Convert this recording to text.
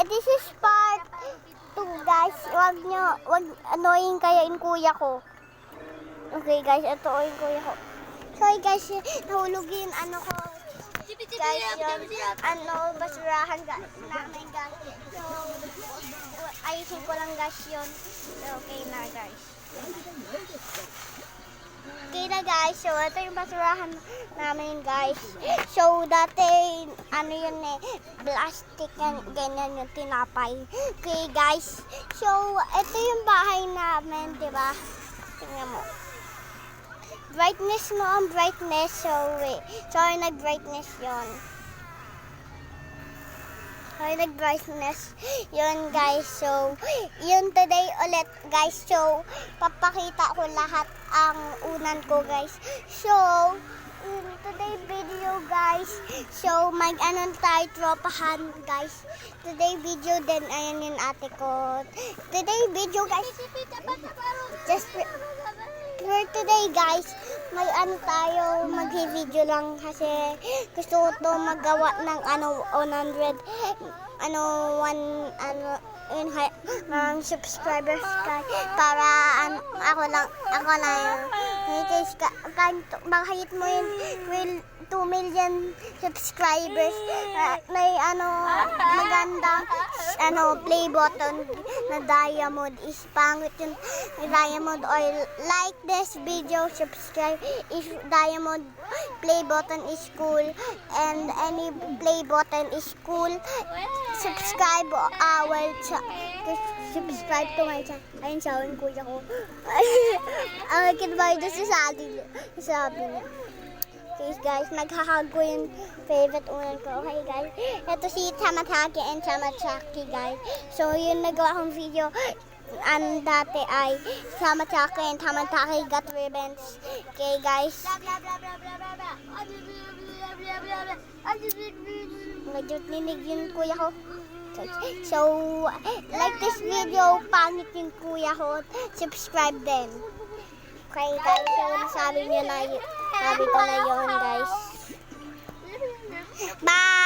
this is part 2, guys. Wag annoying kaya yung kuya ko. Okay, guys, ito yung kuya ko. Sorry, guys, nahulog yung ano ko. Guys, yun, basurahan namin, guys. So, ayusin ko lang, guys, yun. So, okay na, guys. Okay na, guys. So, ito yung basurahan namin, guys. So, dati, ano yun plastic yan, ganyan yung tinapay. Okay, guys. So, ito yung bahay namin, diba? Tingnan mo. Brightness mo ang brightness. So, wait. Sorry, nag-brightness yun. Sorry, nag-brightness yun, guys. So, yun today ulit, guys. So, papakita ko lahat ang unan ko, guys. So, in today video, guys. So, mag-ano tayo, tropahan, guys. Today video din, ayan yung ate ko. Today video, guys. Just for today, guys, may ano tayo, mag-video lang kasi gusto ko to magawa ng 100 subscribers para ako na makahit mo yun 2 million subscribers, may maganda play button na diamond is pangit yung diamond, or like this video, subscribe if diamond play button is cool and any play button is cool, subscribe subscribe to my channel. Ayun siya, yung kuya ko. Ang kinabay doon sabi niya. Okay, guys, naghahag ko yung favorite unan ko. Okay, guys. Ito si Tamataki and Tamachaki, guys. So, yun nagawa kong video. Dati ay Tamataki and Tamataki got revenge. Okay, guys. Medyo ninig yung kuya ko. So, like this video, pangit yung kuya ko. Subscribe din. Okay, guys. So, sabi ko na yun, guys. Bye!